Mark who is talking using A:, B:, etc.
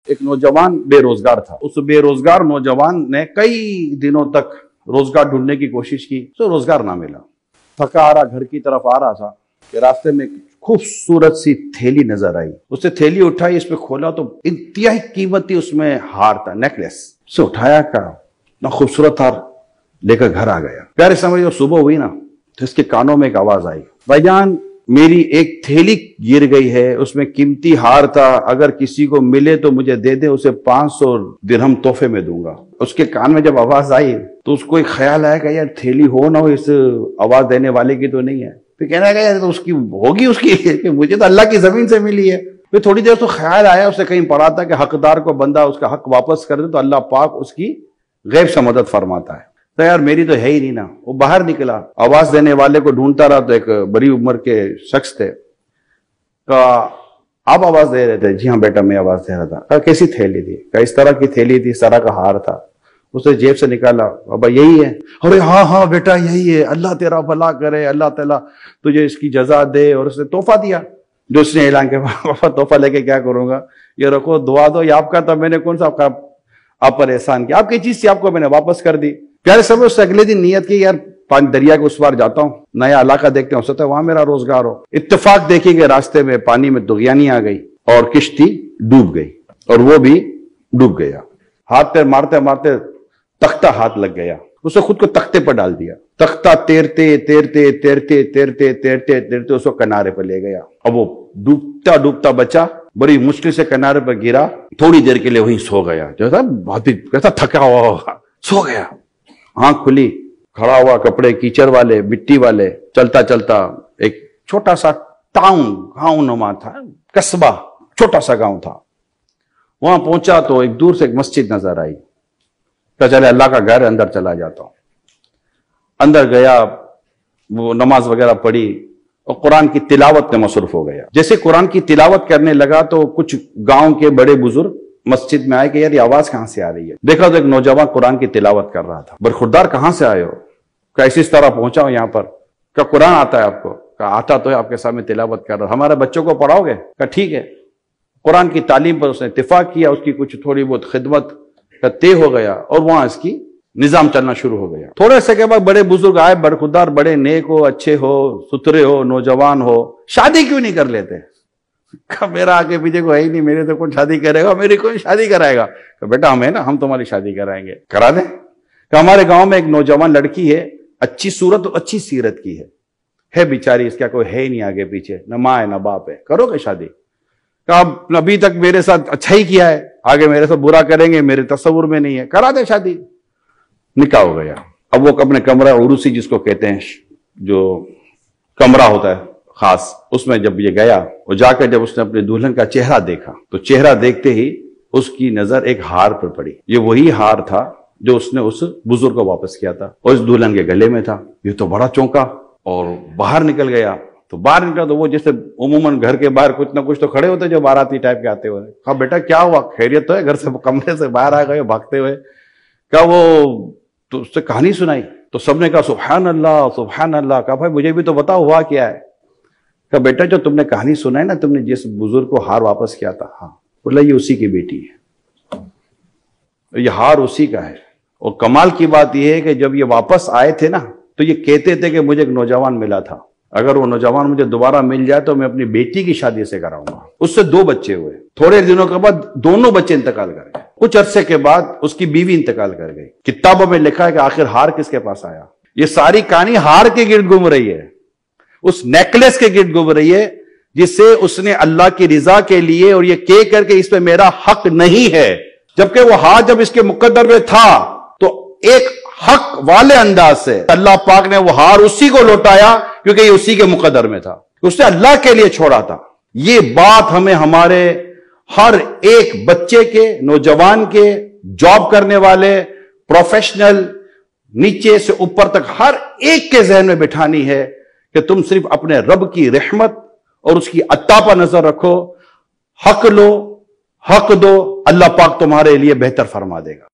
A: ایک نوجوان بے روزگار تھا. اس بے روزگار نوجوان نے کئی دنوں تک روزگار ڈھونڈنے کی کوشش کی تو روزگار نہ ملا. تھکا آ رہا گھر کی طرف آ رہا تھا کہ راستے میں خوبصورت سی تھیلی نظر آئی. اس نے تھیلی اٹھائی, اس پہ کھولا تو انتہائی قیمتی اس میں ہار تھا, نیکلیس. اسے اٹھایا کا اتنا خوبصورت ہار لے کر گھر آ گیا. پیارے سمجھ جو صبح ہوئی نا تو اس کے کانوں میں ایک آواز آئی, بھائی جان میری ایک تھیلی گر گئی ہے, اس میں قیمتی ہار تھا, اگر کسی کو ملے تو مجھے دے دے, اسے 500 درہم تحفے میں دوں گا. اس کے کان میں جب آواز آئی تو اس کو ایک خیال آیا کہ یار تھیلی ہو نہ ہو اس آواز دینے والے کی تو نہیں ہے. پھر کہنا کہ یار تو اس کی ہوگی, اس کی کہ مجھے تو اللہ کی زمین سے ملی ہے. پھر تھوڑی دیر تو خیال آیا, اس نے کہیں پڑھا تھا کہ حقدار کو بندہ اس کا حق واپس کر دے تو اللہ پاک اس کی غیب سے مدد فرماتا ہے. تو یار میری تو ہے ہی نہیں نا. وہ باہر نکلا, آواز دینے والے کو ڈھونڈتا رہا تو ایک بڑی عمر کے شخص تھے. آپ آواز دے رہے تھے؟ جی ہاں بیٹا میں آواز دے رہا تھا. کہا کیسی تھیلی تھی؟ کہا اس طرح کی تھیلی تھی, سارا کا ہار تھا. اس نے جیب سے نکالا, بابا یہی ہے؟ ارے ہاں ہاں بیٹا یہی ہے, اللہ تیرا بھلا کرے, اللہ تعالیٰ تجھے اس کی جزا دے. اور اس نے تحفہ دیا. جو اس نے اعلان کیا, بابا تحفہ لے کے کیا کروں گا, یہ رکھو دعا دو, یہ آپ کا تھا, میں نے کون سا آپ پر احسان کیا, آپ کی چیز تھی, آپ کو میں نے واپس کر دی. پیارے سب اس سے اگلے دن نیت کی یار دریا کے اس پار جاتا ہوں, نیا علاقہ دیکھتے ہیں, ہو سکتا ہے وہاں میرا روزگار ہو. اتفاق دیکھیں گے راستے میں پانی میں دغیانی آ گئی اور کشتی ڈوب گئی اور وہ بھی ڈوب گیا. ہاتھ پیر مارتے مارتے تختہ ہاتھ لگ گیا. اس نے خود کو تختے پر ڈال دیا. تختہ تیرتے تیرتے تیرتے تیرتے تیرتے تیرتے اس کو کنارے پر لے گیا. اب وہ ڈوبتا ڈوبتا بچا, بڑی مشکل سے کنارے پر گرا, تھوڑی دیر کے لیے وہیں سو گیا. جیسا بہت کیسا تھکا ہوا ہوگا, سو گیا. آنکھ کھلی, کھڑا ہوا, کپڑے کیچڑ والے مٹی والے, چلتا چلتا ایک چھوٹا سا ٹاؤن گاؤں نما تھا, قصبہ چھوٹا سا گاؤں تھا. وہاں پہنچا تو ایک دور سے ایک مسجد نظر آئی. تو چلے اللہ کا گھر, اندر چلا جاتا ہوں. اندر گیا, وہ نماز وغیرہ پڑھی اور قرآن کی تلاوت میں مصروف ہو گیا. جیسے قرآن کی تلاوت کرنے لگا تو کچھ گاؤں کے بڑے بزرگ مسجد میں آئے کہ یار یہ آواز کہاں سے آ رہی ہے. دیکھا تو ایک نوجوان قرآن کی تلاوت کر رہا تھا. برخوردار کہاں سے آئے ہو؟ کہ اس طرح پہنچا ہوں یہاں پر. کہ قرآن آتا ہے آپ کو؟ کہ آتا تو ہے, آپ کے سامنے تلاوت کر رہا. ہمارے بچوں کو پڑھاؤ گے؟ کہ ٹھیک ہے. قرآن کی تعلیم پر اس نے اتفاق کیا, اس کی کچھ تھوڑی بہت خدمت کا طے ہو گیا اور وہاں اس کی نظام چلنا شروع ہو گیا. تھوڑے سے کے بعد بڑے بزرگ آئے, برخوردار, بڑے نیک ہو, اچھے ہو, ستھرے ہو, نوجوان ہو, شادی کیوں نہیں کر لیتے؟ کہ میرا آگے پیچھے کو ہے ہی نہیں, میرے تو کون شادی کرے گا, میری کون شادی کرائے گا. کہ بیٹا ہم ہیں نا, ہم تمہاری شادی کرائیں گے, کرا دیں. کہ ہمارے گاؤں میں ایک نوجوان لڑکی ہے, اچھی صورت اور اچھی سیرت کی ہے بیچاری, اس کا کوئی ہے ہی نہیں آگے پیچھے, نہ ماں ہے نہ باپ ہے, کرو گے شادی؟ کہ اب ابھی تک میرے ساتھ اچھا ہی کیا ہے, آگے میرے ساتھ برا کریں گے میرے تصور میں نہیں ہے, کرا دے شادی. نکاح ہو گیا. اب وہ اپنے کمرہ عروسی جس کو کہتے ہیں, جو کمرہ ہوتا ہے خاص, اس میں جب یہ گیا, وہ جا کر جب اس نے اپنے دلہن کا چہرہ دیکھا تو چہرہ دیکھتے ہی اس کی نظر ایک ہار پر پڑی. یہ وہی ہار تھا جو اس نے اس بزرگ کو واپس کیا تھا اور اس دلہن کے گلے میں تھا. یہ تو بڑا چونکا اور باہر نکل گیا. تو باہر نکلا تو وہ جیسے عموماً گھر کے باہر کچھ نہ کچھ تو کھڑے ہوتے جو باراتی ٹائپ کے آتے ہوئے. کہا بیٹا کیا ہوا, خیریت تو ہے؟ گھر سے کمرے سے باہر آ گئے بھاگتے ہوئے. کہا وہ تو اس سے کہانی سنائی تو سب نے کہا سبحان اللہ سبحان اللہ. کہا بھائی مجھے بھی تو بتاؤ ہوا کیا ہے. کہ بیٹا جو تم نے کہانی سنا ہے نا, تم نے جس بزرگ کو ہار واپس کیا تھا, ہاں, بولا یہ اسی کی بیٹی ہے, یہ ہار اسی کا ہے. اور کمال کی بات یہ ہے کہ جب یہ واپس آئے تھے نا تو یہ کہتے تھے کہ مجھے ایک نوجوان ملا تھا, اگر وہ نوجوان مجھے دوبارہ مل جائے تو میں اپنی بیٹی کی شادی سے کراؤں گا. اس سے 2 بچے ہوئے. تھوڑے دنوں کے بعد دونوں بچے انتقال کر گئے. کچھ عرصے کے بعد اس کی بیوی انتقال کر گئی. کتابوں میں لکھا ہے کہ آخر ہار کس کے پاس آیا. یہ ساری کہانی ہار کے گرد گھوم رہی ہے, اس نیکلس کے گرد گھوم رہی ہے جس سے اس نے اللہ کی رضا کے لیے اور یہ کہہ کر کے اس پہ میرا حق نہیں ہے, جبکہ وہ ہار جب اس کے مقدر میں تھا تو ایک حق والے انداز سے اللہ پاک نے وہ ہار اسی کو لوٹایا کیونکہ یہ اسی کے مقدر میں تھا, اس نے اللہ کے لیے چھوڑا تھا. یہ بات ہمیں ہمارے ہر ایک بچے کے, نوجوان کے, جاب کرنے والے, پروفیشنل, نیچے سے اوپر تک ہر ایک کے ذہن میں بٹھانی ہے کہ تم صرف اپنے رب کی رحمت اور اس کی عطا پر نظر رکھو, حق لو, حق دو, اللہ پاک تمہارے لیے بہتر فرما دے گا.